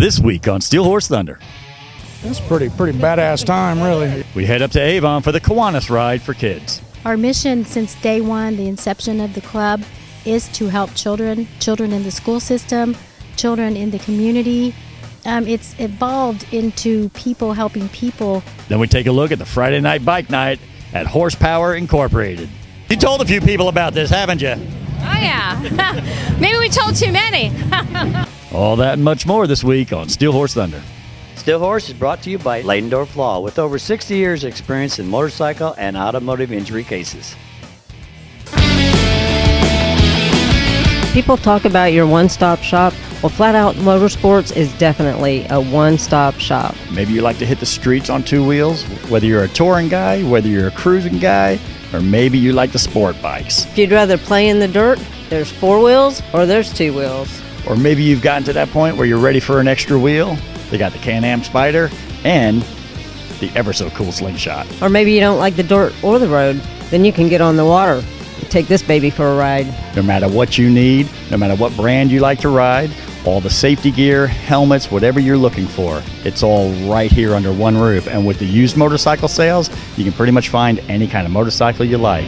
This week on Steel Horse Thunder. It's pretty badass time, really. We head up to Avon for the Kiwanis ride for kids. Our mission since day one, the inception of the club, is to help children in the school system, children in the community. It's evolved into people helping people. Then we take a look at the Friday night bike night at Horsepower Incorporated. You told a few people about this, haven't you? Oh, yeah. Maybe we told too many. All that and much more this week on Steel Horse Thunder. Steel Horse is brought to you by Leidendorf Law, with over 60 years' experience in motorcycle and automotive injury cases. People talk about your one-stop shop. Well, Flat Out Motorsports is definitely a one-stop shop. Maybe you like to hit the streets on two wheels, whether you're a touring guy, whether you're a cruising guy, or maybe you like the sport bikes. If you'd rather play in the dirt, there's four wheels or there's two wheels. Or maybe you've gotten to that point where you're ready for an extra wheel. They got the Can-Am Spider and the ever-so-cool Slingshot. Or maybe you don't like the dirt or the road, then you can get on the water. Take this baby for a ride. No matter what you need, no matter what brand you like to ride, all the safety gear, helmets, whatever you're looking for, it's all right here under one roof. And with the used motorcycle sales, you can pretty much find any kind of motorcycle you like.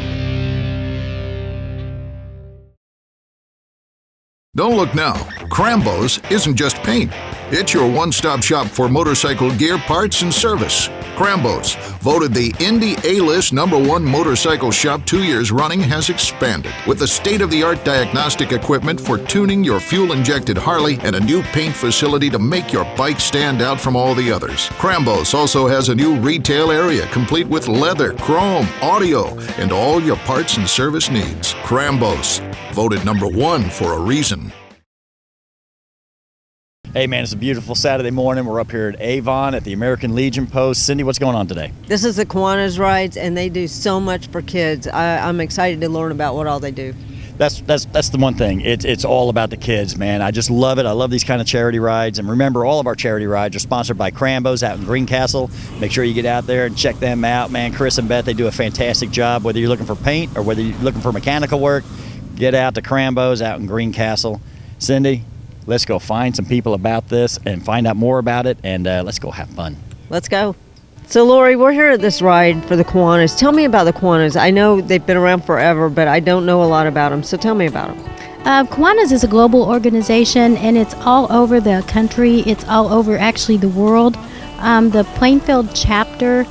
Don't look now. Crambo's isn't just paint. It's your one-stop shop for motorcycle gear, parts, and service. Crambo's, voted the Indy A-List #1 motorcycle shop 2 years running, has expanded with the state-of-the-art diagnostic equipment for tuning your fuel-injected Harley and a new paint facility to make your bike stand out from all the others. Crambo's also has a new retail area complete with leather, chrome, audio, and all your parts and service needs. Crambo's, voted #1 for a reason. Hey man, it's a beautiful Saturday morning. We're up here at Avon at the American Legion Post. Cindy, what's going on today? This is the Kiwanis rides, and they do so much for kids. I'm excited to learn about what all they do. That's the one thing. It's all about the kids, man. I just love it. I love these kind of charity rides. And remember, all of our charity rides are sponsored by Crambo's out in Greencastle. Make sure you get out there and check them out, man. Chris and Beth, they do a fantastic job. Whether you're looking for paint or whether you're looking for mechanical work, get out to Crambo's out in Greencastle. Cindy, let's go find some people about this and find out more about it, and let's go have fun. Let's go. So, Lori, we're here at this ride for the Kiwanis. Tell me about the Kiwanis. I know they've been around forever, but I don't know a lot about them, so tell me about them. Kiwanis is a global organization, and it's all over the country. It's all over, actually, the world. The Plainfield chapter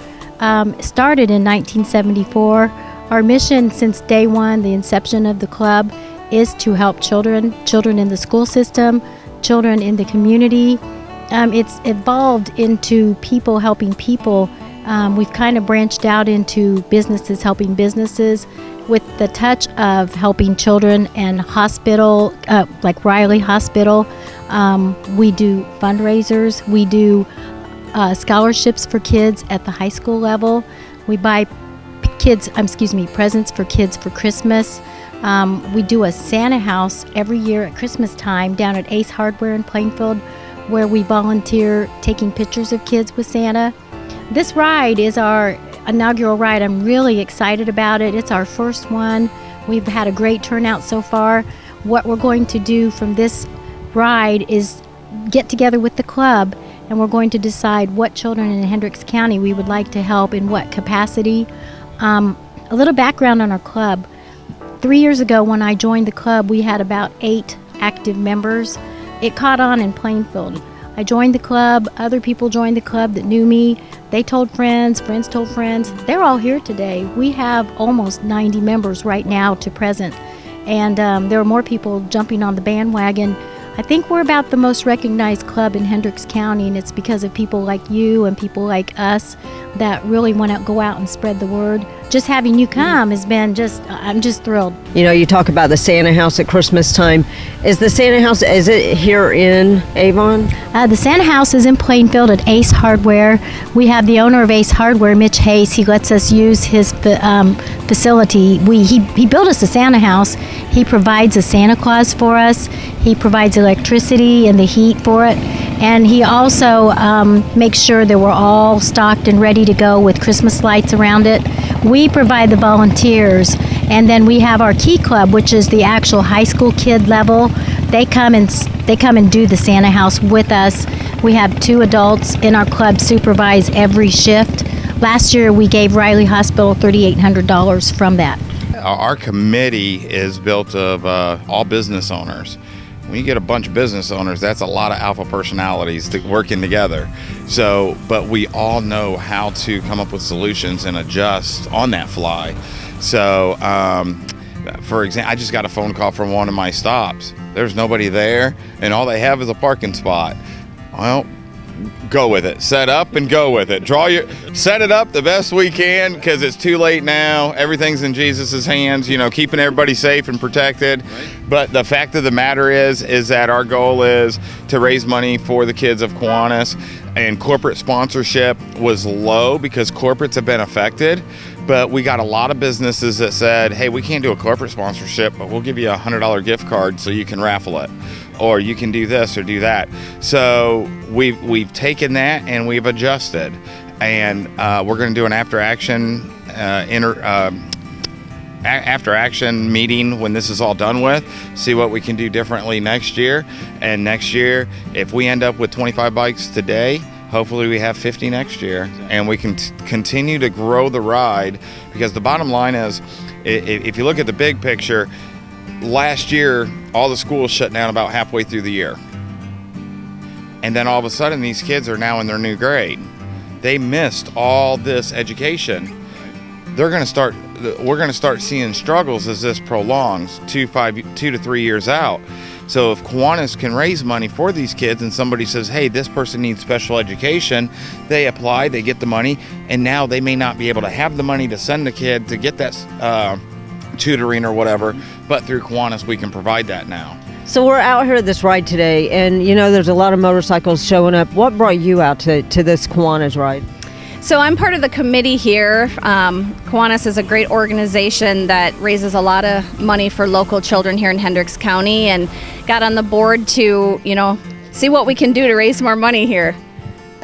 started in 1974. Our mission since day one, the inception of the club, is to help children in the school system, children in the community. It's evolved into people helping people. We've kind of branched out into businesses helping businesses with the touch of helping children and hospital, like Riley Hospital. We do fundraisers. We do scholarships for kids at the high school level. We buy presents for kids for Christmas. We do a Santa house every year at Christmas time down at Ace Hardware in Plainfield, where we volunteer taking pictures of kids with Santa. This ride is our inaugural ride. I'm really excited about it. It's our first one. We've had a great turnout so far. What we're going to do from this ride is get together with the club, and we're going to decide what children in Hendricks County we would like to help in what capacity. A little background on our club. 3 years ago when I joined the club, we had about 8 active members. It caught on in Plainfield. I joined the club, other people joined the club that knew me. They told friends, friends told friends. They're all here today. We have almost 90 members right now to present. And there are more people jumping on the bandwagon. I think we're about the most recognized club in Hendricks County, and it's because of people like you and people like us that really want to go out and spread the word. Just having you come has been I'm just thrilled. You know, you talk about the Santa house at Christmas time. Is the Santa house, is it here in Avon? The Santa house is in Plainfield at Ace Hardware. We have the owner of Ace Hardware, Mitch Hayes. He lets us use his facility. He built us a Santa house. He provides a Santa Claus for us. He provides electricity and the heat for it. And he also makes sure that we're all stocked and ready to go with Christmas lights around it. We provide the volunteers, and then we have our Key Club, which is the actual high school kid level. They come and do the Santa house with us. We have 2 adults in our club supervise every shift. Last year, we gave Riley Hospital $3,800 from that. Our committee is built of all business owners. When you get a bunch of business owners, that's a lot of alpha personalities working together. So, but we all know how to come up with solutions and adjust on that fly. So, for example, I just got a phone call from one of my stops. There's nobody there, and all they have is a parking spot. Well, go with it. Set up and go with it. Set it up the best we can, because it's too late now. Everything's in Jesus' hands, keeping everybody safe and protected. Right. But the fact of the matter is that our goal is to raise money for the kids of Kiwanis, and corporate sponsorship was low because corporates have been affected. But we got a lot of businesses that said, hey, we can't do a corporate sponsorship, but we'll give you a $100 gift card so you can raffle it, or you can do this or do that. So we've taken that and we've adjusted, and we're going to do an after action meeting when this is all done with, see what we can do differently next year. And next year, if we end up with 25 bikes today, hopefully we have 50 next year, and we can continue to grow the ride, because the bottom line is, if you look at the big picture, last year all the schools shut down about halfway through the year, and then all of a sudden these kids are now in their new grade. They missed all this education. We're going to start seeing struggles as this prolongs 2 to 3 years out. So if Kiwanis can raise money for these kids, and somebody says, hey, this person needs special education, they apply, they get the money, and now they may not be able to have the money to send the kid to get that tutoring or whatever, but through Kiwanis we can provide that now. So we're out here at this ride today, and there's a lot of motorcycles showing up. What brought you out to this Kiwanis ride? So I'm part of the committee here. Kiwanis is a great organization that raises a lot of money for local children here in Hendricks County, and got on the board to, see what we can do to raise more money here.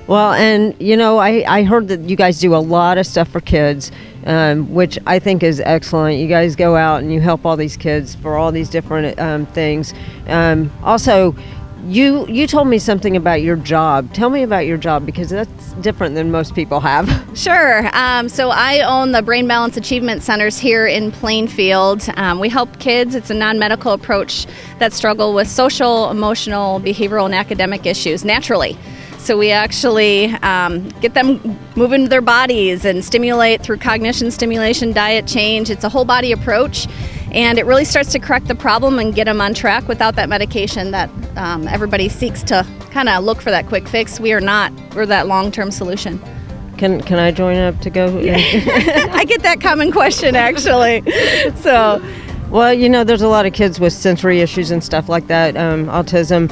Well, and I heard that you guys do a lot of stuff for kids, which I think is excellent. You guys go out and you help all these kids for all these different things. Also, you told me something about your job. Tell me about your job, because that's different than most people have. Sure. So I own the Brain Balance Achievement Centers here in Plainfield. We help kids. It's a non-medical approach that struggle with social, emotional, behavioral, and academic issues naturally. So we actually get them moving their bodies and stimulate through cognition stimulation, diet change. It's a whole body approach, and it really starts to correct the problem and get them on track without that medication that everybody seeks to kind of look for that quick fix. We're that long-term solution. Can I join up to go? I get that common question, actually. So. Well, there's a lot of kids with sensory issues and stuff like that, autism.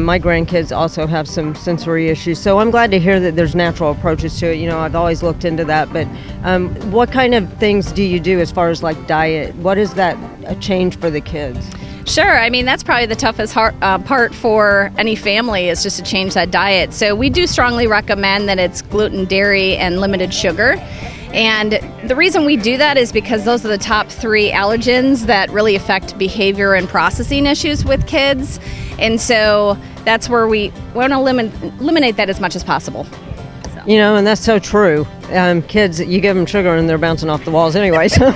My grandkids also have some sensory issues. So I'm glad to hear that there's natural approaches to it. I've always looked into that. But what kind of things do you do as far as like diet? What is that a change for the kids? Sure. I mean, that's probably the toughest part for any family, is just to change that diet. So we do strongly recommend that it's gluten, dairy, and limited sugar. And the reason we do that is because those are the top 3 allergens that really affect behavior and processing issues with kids. And so that's where we want to eliminate that as much as possible. And that's so true. Kids, you give them sugar and they're bouncing off the walls anyway. So.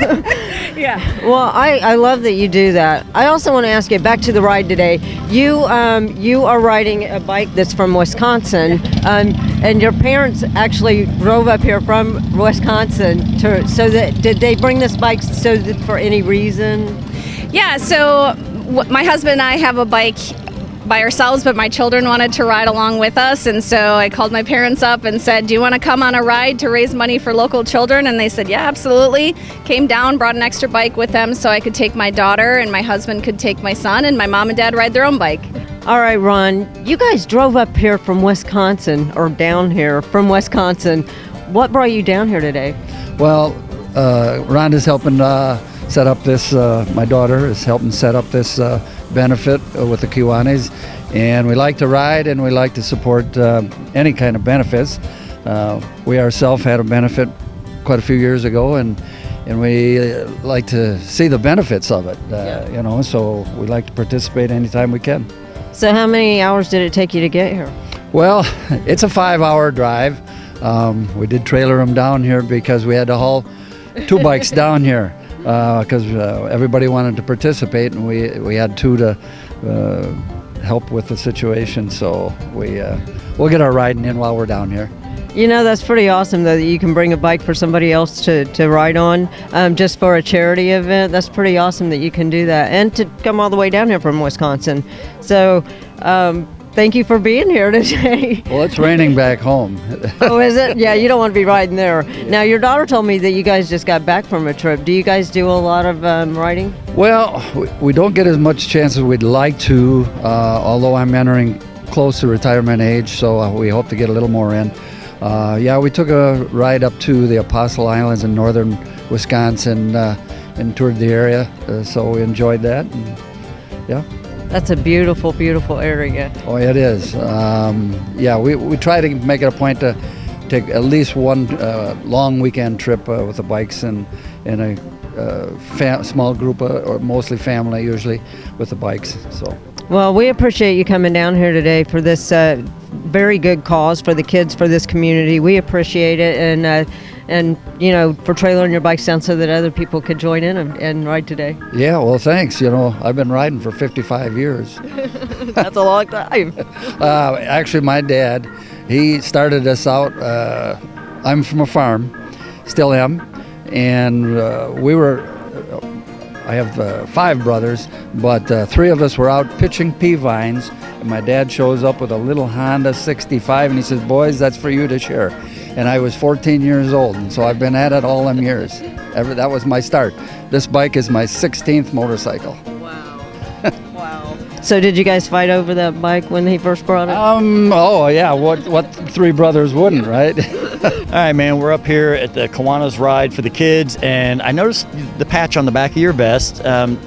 Yeah. Well, I love that you do that. I also want to ask you, back to the ride today. You are riding a bike that's from Wisconsin, and your parents actually drove up here from Wisconsin did they bring this bike for any reason? Yeah. So my husband and I have a bike by ourselves, but my children wanted to ride along with us, and so I called my parents up and said, do you want to come on a ride to raise money for local children? And they said, yeah, absolutely. Came down, brought an extra bike with them so I could take my daughter, and my husband could take my son, and my mom and dad ride their own bike. All right, Ron, you guys drove up here from Wisconsin, or down here from Wisconsin. What brought you down here today? Well, Rhonda's helping set up this, my daughter is helping set up this benefit with the Kiwanis, and we like to ride and we like to support any kind of benefits. We ourselves had a benefit quite a few years ago, and we like to see the benefits of it, so we like to participate anytime we can. So how many hours did it take you to get here? Well, it's a 5-hour drive. We did trailer them down here because we had to haul 2 bikes down here because everybody wanted to participate, and we had 2 to help with the situation. So we'll get our riding in while we're down here. You know, that's pretty awesome though, that you can bring a bike for somebody else to ride on, just for a charity event. That's pretty awesome that you can do that, and to come all the way down here from Wisconsin. So thank you for being here today. Well, it's raining back home. Oh, is it? Yeah, you don't want to be riding there. Now, your daughter told me that you guys just got back from a trip. Do you guys do a lot of riding? Well, we don't get as much chance as we'd like to, although I'm entering close to retirement age, so we hope to get a little more in. Yeah, we took a ride up to the Apostle Islands in northern Wisconsin and toured the area, so we enjoyed that. And, yeah. That's a beautiful, beautiful area. Oh, it is. Yeah, we try to make it a point to take at least one long weekend trip with the bikes and in a small group, or mostly family usually, with the bikes. So. Well, we appreciate you coming down here today for this very good cause for the kids, for this community. We appreciate it, and you know, for trailering your bikes down so that other people could join in and ride today. Yeah, well, thanks. You know, I've been riding for 55 years. That's a long time. Actually, my dad, he started us out. I'm from a farm, still am, and I have 5 brothers, but 3 of us were out pitching pea vines, and my dad shows up with a little Honda 65, and he says, "Boys, that's for you to share." And I was 14 years old, and so I've been at it all them years. That was my start. This bike is my 16th motorcycle. Wow. Wow. So did you guys fight over that bike when he first brought it? Oh yeah, what 3 brothers wouldn't, right? All right, man, we're up here at the Kiwanis ride for the kids, and I noticed the patch on the back of your vest.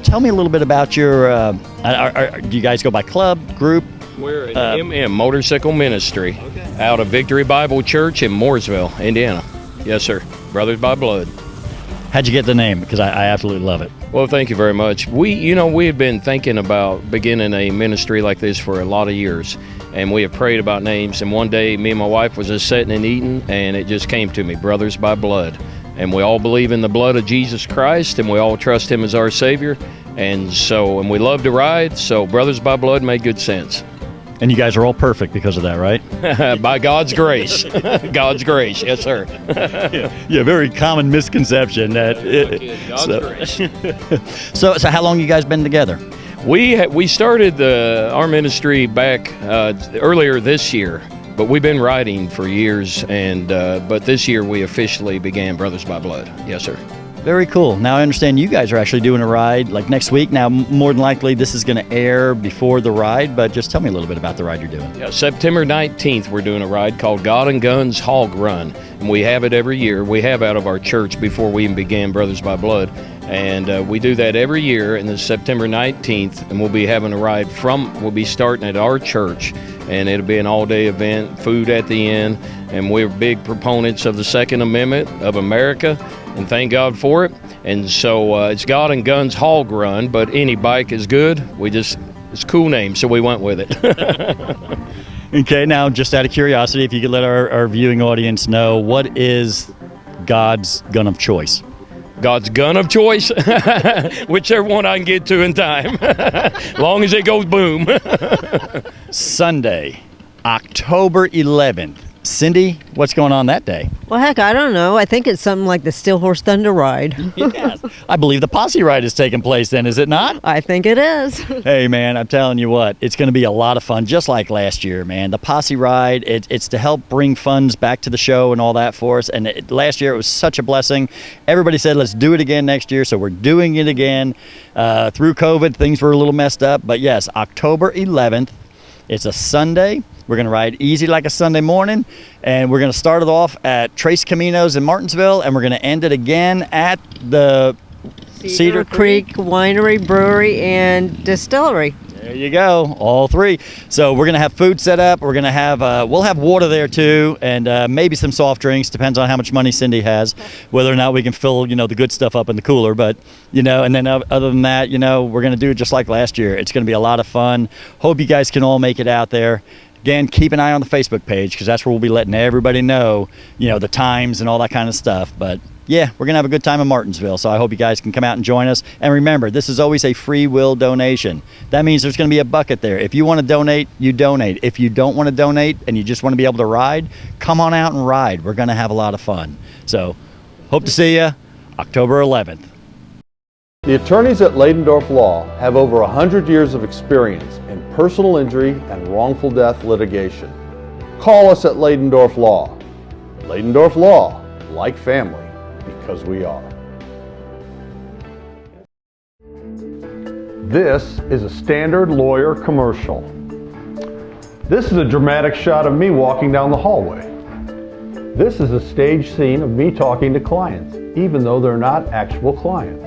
Tell me a little bit about your, do you guys go by club, group? We're an MM Motorcycle Ministry out of Victory Bible Church in Mooresville, Indiana. Yes, sir. Brothers by Blood. How'd you get the name? Because I absolutely love it. Well, thank you very much. We had been thinking about beginning a ministry like this for a lot of years, and we have prayed about names. And one day, me and my wife was just sitting and eating, and it just came to me, Brothers by Blood. And we all believe in the blood of Jesus Christ, and we all trust Him as our Savior. And we love to ride, so Brothers by Blood made good sense. And you guys are all perfect because of that, right? By God's grace. God's grace, yes, sir. Yeah, very common misconception that God's grace. So how long you guys been together? We started our ministry back earlier this year, but we've been riding for years, and but this year we officially began Brothers by Blood. Yes, sir. Very cool. Now I understand you guys are actually doing a ride like next week. Now, more than likely this is going to air before the ride, but just tell me a little bit about the ride you're doing. Yeah, September 19th, we're doing a ride called God and Guns Hog Run, and we have it every year. We have out of our church before we even began Brothers by Blood, and we do that every year. And it's September 19th, and we'll be having a ride we'll be starting at our church, and it'll be an all-day event, food at the end, and we're big proponents of the Second Amendment of America, and thank God for it. And so it's God and Guns Hog Run, but any bike is good. It's a cool name, so we went with it. Okay, now just out of curiosity, if you could let our viewing audience know, what is God's gun of choice? God's gun of choice? Whichever one I can get to in time. Long as it goes boom. Sunday, October 11th. Cindy, what's going on that day? Well, heck, I don't know. I think it's something like the Steel Horse Thunder Ride. Yes. I believe the Posse Ride is taking place then, is it not? I think it is. Hey, man, I'm telling you what, it's going to be a lot of fun, just like last year, man. The Posse Ride, it's to help bring funds back to the show and all that for us. And last year, it was such a blessing. Everybody said, let's do it again next year, so we're doing it again. Through COVID, things were a little messed up. But yes, October 11th, it's a Sunday. We're going to ride easy like a Sunday morning, and we're going to start it off at Trace Caminos in Martinsville, and we're going to end it again at the Cedar Creek Winery, Brewery, and Distillery. There you go, all 3. So we're going to have food set up. We're going to have, we'll have water there too, and maybe some soft drinks, depends on how much money Cindy has, whether or not we can fill, the good stuff up in the cooler. But, and then other than that, we're going to do it just like last year. It's going to be a lot of fun. Hope you guys can all make it out there. Again, keep an eye on the Facebook page because that's where we'll be letting everybody know, the times and all that kind of stuff. But yeah, we're going to have a good time in Martinsville, so I hope you guys can come out and join us. And remember, this is always a free will donation. That means there's going to be a bucket there. If you want to donate, you donate. If you don't want to donate and you just want to be able to ride, come on out and ride. We're going to have a lot of fun. So hope to see you October 11th. The attorneys at Leydendorf Law have over 100 years of experience in personal injury and wrongful death litigation. Call us at Leydendorf Law. Leydendorf Law, like family, because we are. This is a standard lawyer commercial. This is a dramatic shot of me walking down the hallway. This is a stage scene of me talking to clients, even though they're not actual clients.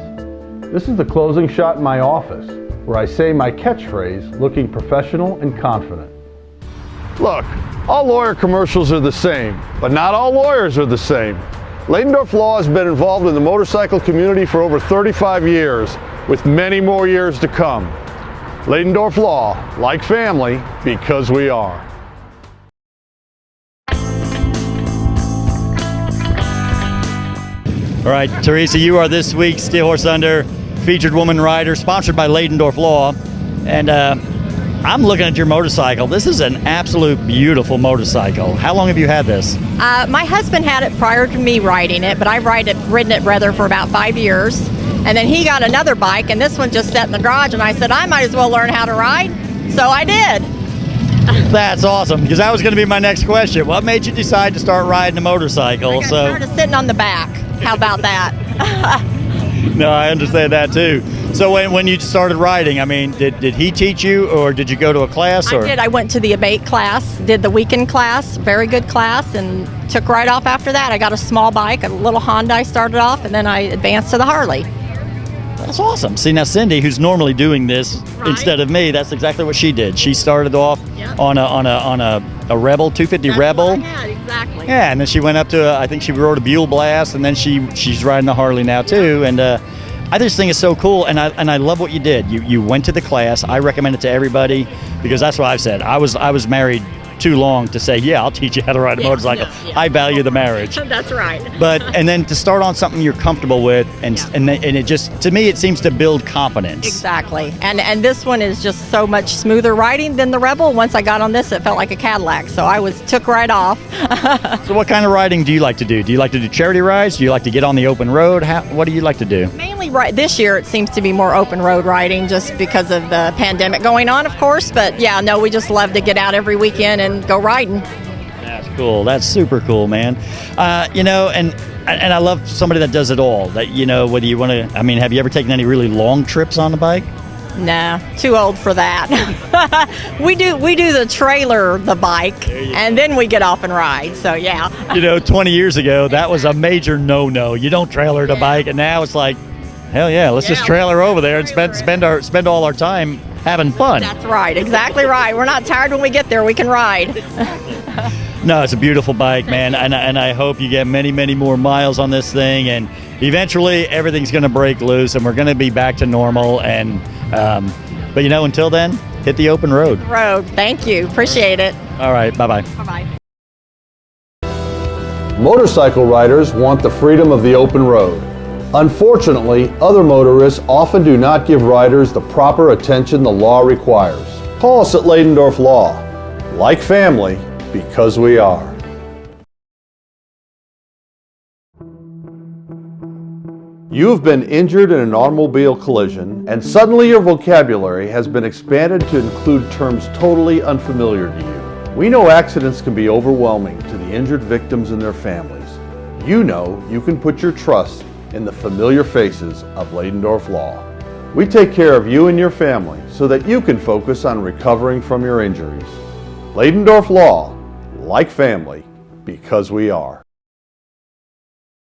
This is the closing shot in my office, where I say my catchphrase looking professional and confident. Look, all lawyer commercials are the same, but not all lawyers are the same. Leydendorf Law has been involved in the motorcycle community for over 35 years, with many more years to come. Leydendorf Law, like family, because we are. All right, Teresa, you are this week's Steel Horse Thunder featured woman rider, sponsored by Leydendorf Law. And I'm looking at your motorcycle. This is an absolute beautiful motorcycle. How long have you had this? My husband had it prior to me riding it, but I've ridden it rather for about 5 years. And then he got another bike, and this one just sat in the garage, and I said, I might as well learn how to ride. So I did. That's awesome, because that was going to be my next question. What made you decide to start riding a motorcycle? I got tired of sitting on the back. How about that? No, I understand that too. So when you started riding, I mean, did he teach you, or did you go to a class? Or? I did. I went to the abate class, did the weekend class, very good class, and took right off after that. I got a small bike, a little Honda I started off, and then I advanced to the Harley. That's awesome. See, now Cindy, who's normally doing this instead of me, that's exactly what she did. She started off on a Rebel, 250 Rebel. Yeah, exactly. Yeah, and then she went up to, I think she rode a Buell Blast, and then she's riding a Harley now too. And I just think it's so cool, and I love what you did. You went to the class. I recommend it to everybody because that's what I've said. I was married too long to say, yeah, I'll teach you how to ride a motorcycle. I value the marriage. That's right. And then to start on something you're comfortable with, and it just, to me, it seems to build confidence. Exactly. And this one is just so much smoother riding than the Rebel. Once I got on this, it felt like a Cadillac, so I took right off. So what kind of riding do you like to do? Do you like to do charity rides? Do you like to get on the open road? What do you like to do? Mainly this year it seems to be more open road riding just because of the pandemic going on, of course. But yeah, no, we just love to get out every weekend and go riding. That's cool. That's super cool, man. And I love somebody that does it all. That, whether you want to, have you ever taken any really long trips on the bike? Nah, too old for that. we do the trailer, the bike, and then we get off and ride. So yeah. 20 years ago, that was a major no-no. You don't trailer the bike, and now it's like, hell yeah, let's just trailer over there and spend all our time having fun. That's right, exactly right. We're not tired when we get there. We can ride. No, it's a beautiful bike, man, and I hope you get many, many more miles on this thing, and eventually everything's going to break loose, and we're going to be back to normal. And but until then, hit the open road. Thank you. Appreciate it. All right. Bye-bye. Bye-bye. Motorcycle riders want the freedom of the open road. Unfortunately, other motorists often do not give riders the proper attention the law requires. Call us at Leydendorf Law. Like family, because we are. You have been injured in an automobile collision, and suddenly your vocabulary has been expanded to include terms totally unfamiliar to you. We know accidents can be overwhelming to the injured victims and their families. You know you can put your trust in the familiar faces of Leydendorf Law. We take care of you and your family so that you can focus on recovering from your injuries. Leydendorf Law, like family, because we are.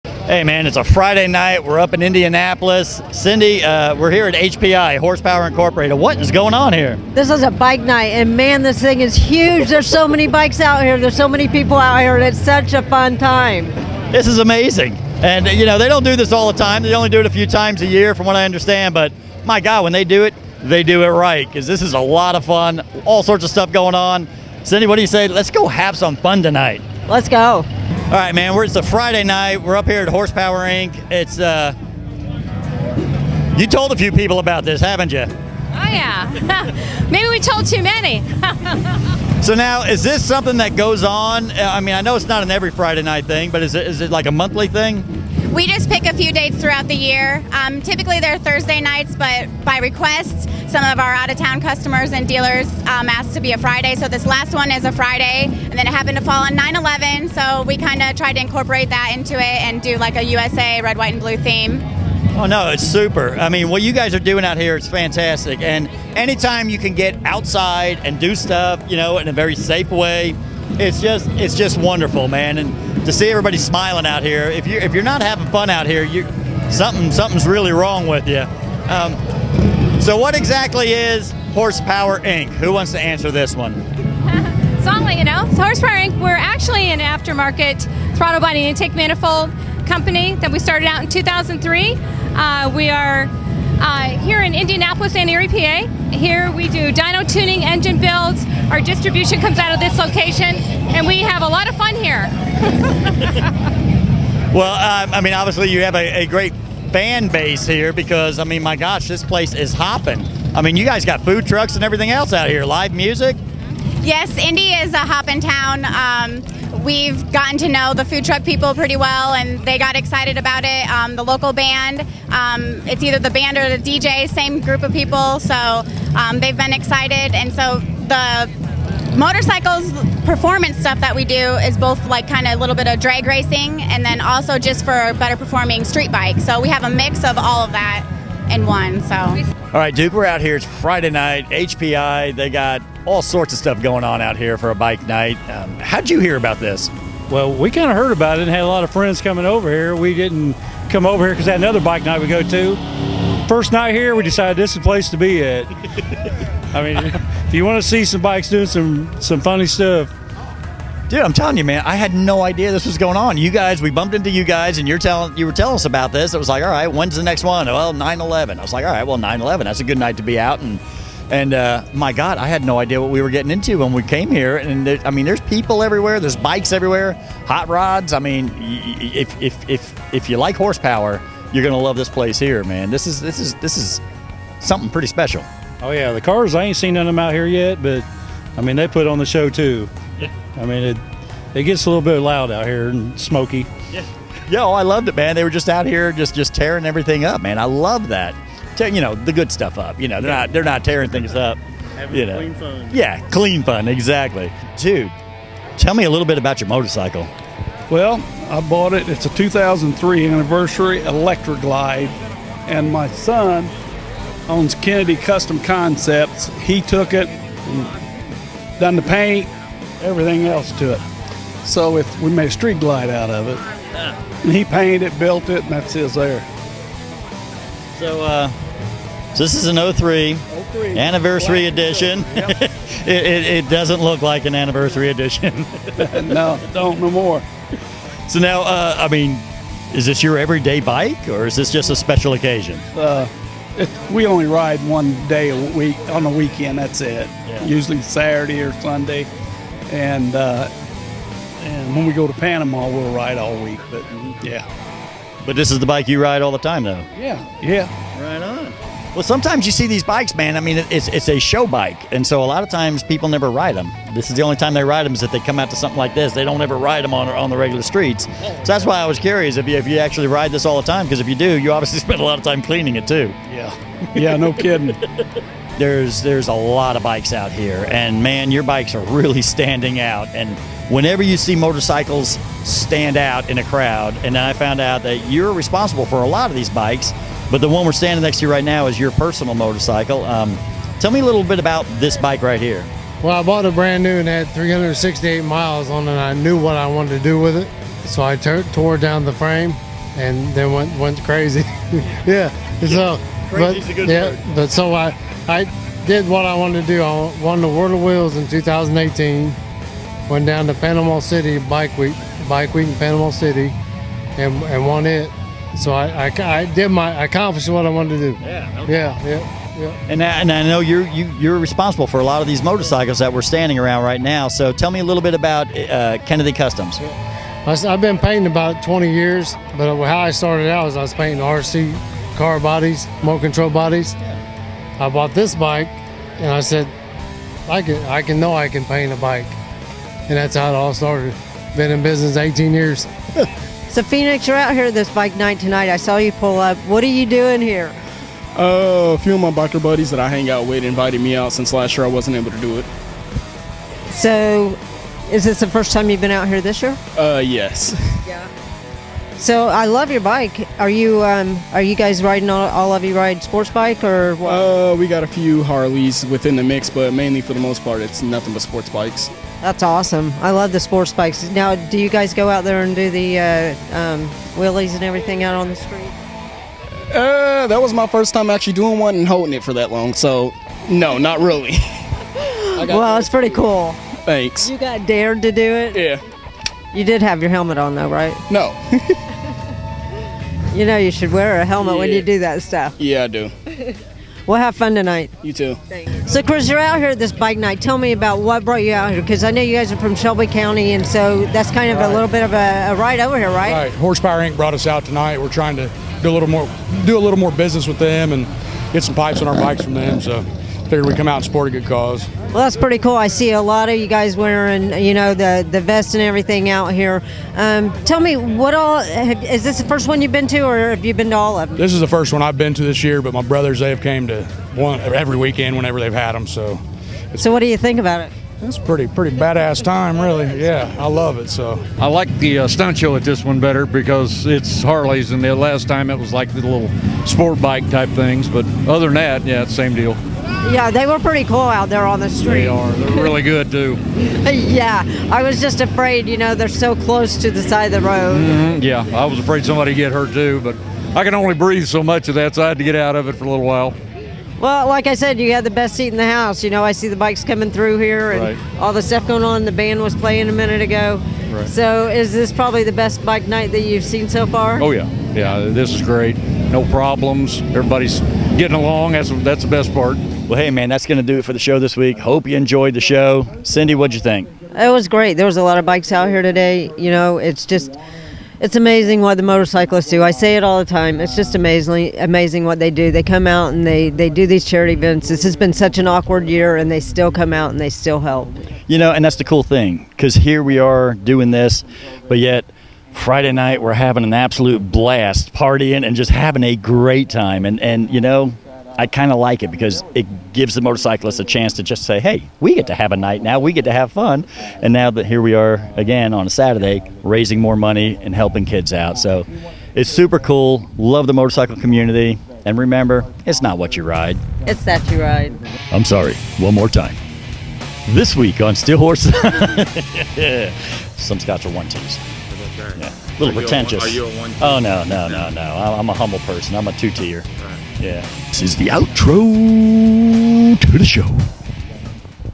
Hey man, it's a Friday night. We're up in Indianapolis. Cindy, we're here at HPI, Horsepower Incorporated. What is going on here? This is a bike night, and man, this thing is huge. There's so many bikes out here. There's so many people out here, and it's such a fun time. This is amazing. And, they don't do this all the time. They only do it a few times a year, from what I understand. But, my God, when they do it right, because this is a lot of fun. All sorts of stuff going on. Cindy, what do you say? Let's go have some fun tonight. Let's go. All right, man. It's a Friday night. We're up here at Horsepower Inc. It's you told a few people about this, haven't you? Oh yeah. Maybe we told too many. So now, is this something that goes on? I mean, I know it's not an every Friday night thing, but is it like a monthly thing? We just pick a few dates throughout the year. Typically they're Thursday nights, but by request, some of our out-of-town customers and dealers asked to be a Friday. So this last one is a Friday, and then it happened to fall on 9/11, so we kind of tried to incorporate that into it and do like a USA red, white, and blue theme. Oh, no, it's super. I mean, what you guys are doing out here is fantastic. And anytime you can get outside and do stuff, in a very safe way, it's just wonderful, man. And to see everybody smiling out here, if you're not having fun out here, something's really wrong with you. So what exactly is Horsepower Inc.? Who wants to answer this one? So I'll let you know. So Horsepower Inc., we're actually an aftermarket throttle body intake manifold company that we started out in 2003. We are here in Indianapolis and Erie, PA. Here we do dyno tuning, engine builds. Our distribution comes out of this location, and we have a lot of fun here. Well, I mean, obviously you have a great fan base here because, I mean, my gosh, this place is hopping. I mean, you guys got food trucks and everything else out here, live music. Yes, Indy is a hoppin' town. We've gotten to know the food truck people pretty well, and they got excited about it. The local band, it's either the band or the DJ, same group of people, so they've been excited. And so the motorcycles performance stuff that we do is both like kind of a little bit of drag racing and then also just for better performing street bikes. So we have a mix of all of that in one. So. All right, Duke, we're out here. It's Friday night, HPI. They got all sorts of stuff going on out here for a bike night. How'd you hear about this? Well, we kind of heard about it and had a lot of friends coming over here. We didn't come over here because I had another bike night we go to. First night here, we decided this is the place to be at. I mean, if you want to see some bikes doing some funny stuff. Dude, I'm telling you, man, I had no idea this was going on. You guys, we bumped into you guys, and you were telling us about this. It was like, all right, when's the next one? Well, 9/11. I was like, all right, well, 9/11. That's a good night to be out. And my God, I had no idea what we were getting into when we came here. And there's people everywhere. There's bikes everywhere. Hot rods. I mean, if you like horsepower, you're gonna love this place here, man. This is something pretty special. Oh yeah, the cars, I ain't seen none of them out here yet, but I mean, they put on the show too. I mean, it gets a little bit loud out here and smoky. Yeah. Yo, I loved it, man. They were just out here just tearing everything up, man. I love that. The good stuff up. They're not tearing things up. Having clean fun. Yeah, clean fun, exactly. Dude, tell me a little bit about your motorcycle. Well, I bought it. It's a 2003 anniversary Electra Glide, and my son owns Kennedy Custom Concepts. He took it and done the paint, everything else to it. So we made a street glide out of it. And he painted it, built it, and that's his there. So this is an 03 anniversary edition. Yep. It doesn't look like an anniversary edition. No, don't no more. So now, is this your everyday bike, or is this just a special occasion? We only ride one day a week on the weekend. That's it. Yeah. Usually Saturday or Sunday, and when we go to Panama, we'll ride all week. But yeah. But this is the bike you ride all the time, though. Yeah. Right on. Well, sometimes you see these bikes, man. I mean, it's a show bike, and so a lot of times people never ride them. This is the only time they ride them is if they come out to something like this. They don't ever ride them on the regular streets. So that's why I was curious if you actually ride this all the time, because if you do, you obviously spend a lot of time cleaning it too. Yeah, no kidding. There's a lot of bikes out here, and man, your bikes are really standing out. And whenever you see motorcycles stand out in a crowd, and then I found out that you're responsible for a lot of these bikes, but the one we're standing next to right now is your personal motorcycle. Tell me a little bit about this bike right here. Well, I bought it brand new and had 368 miles on it, and I knew what I wanted to do with it. So I tore down the frame and then went crazy. Yeah. So, Crazy's a good word. But so I did what I wanted to do. I won the World of Wheels in 2018. Went down to Panama City Bike Week in Panama City, and won it. So I accomplished what I wanted to do. Yeah. Yeah. And I know you're responsible for a lot of these motorcycles that we're standing around right now. So tell me a little bit about Kennedy Customs. I've been painting about 20 years, but how I started out is I was painting RC car bodies, motor control bodies. I bought this bike, and I said, I can paint a bike, and that's how it all started. Been in business 18 years. So Phoenix, you're out here this bike night tonight. I saw you pull up. What are you doing here? A few of my biker buddies that I hang out with invited me out since last year I wasn't able to do it. So, is this the first time you've been out here this year? Yes. Yeah. So I love your bike. Are you guys riding all of you ride sports bike or what? We got a few Harleys within the mix, but mainly for the most part it's nothing but sports bikes. That's awesome. I love the sports bikes. Now, do you guys go out there and do the wheelies and everything out on the street? That was my first time actually doing one and holding it for that long, so no, not really. Well, it's pretty cool. Thanks. You got dared to do it? Yeah. You did have your helmet on though, right? No. You know you should wear a helmet when you do that stuff. Yeah, I do. Well, have fun tonight. You too. Thanks. So, Chris, you're out here at this bike night. Tell me about what brought you out here, because I know you guys are from Shelby County, and so that's kind of a little bit of a ride over here, right? Right. Horsepower Inc. brought us out tonight. We're trying to do a little more business with them and get some pipes on our bikes from them. So, figured we'd come out and support a good cause. Well, that's pretty cool. I see a lot of you guys wearing, the vest and everything out here. Tell me, is this the first one you've been to, or have you been to all of them? This is the first one I've been to this year, but my brothers, they have came to one every weekend whenever they've had them. So what do you think about it? It's pretty badass time, really. Yeah, I love it. So I like the stunt show at this one better because it's Harleys, and the last time it was like the little sport bike type things. But other than that, yeah, it's the same deal. Yeah, they were pretty cool out there on the street. They are. They're really good too. Yeah, I was just afraid. They're so close to the side of the road. Mm-hmm. Yeah, I was afraid somebody would get hurt too, but I can only breathe so much of that, so I had to get out of it for a little while. Well, like I said, you had the best seat in the house. I see the bikes coming through here and all the stuff going on. The band was playing a minute ago. Right. So is this probably the best bike night that you've seen so far? Oh, yeah. Yeah, this is great. No problems. Everybody's getting along. That's the best part. Well, hey, man, that's going to do it for the show this week. Hope you enjoyed the show. Cindy, what'd you think? It was great. There was a lot of bikes out here today. It's amazing what the motorcyclists do. I say it all the time. It's just amazing what they do. They come out and they do these charity events. This has been such an awkward year, and they still come out and they still help. And that's the cool thing, because here we are doing this, but yet Friday night we're having an absolute blast, partying and just having a great time. And I kind of like it because it gives the motorcyclists a chance to just say, hey, we get to have a night now. We get to have fun. And now that here we are again on a Saturday, raising more money and helping kids out. So it's super cool. Love the motorcycle community. And remember, it's not what you ride. It's that you ride. I'm sorry. One more time. This week on Steel Horse. Some Scots are 1-2s. Yeah. A little pretentious. Are you a 1-2? Oh, no. I'm a humble person. I'm a 2-tier. Yeah. This is the outro to the show.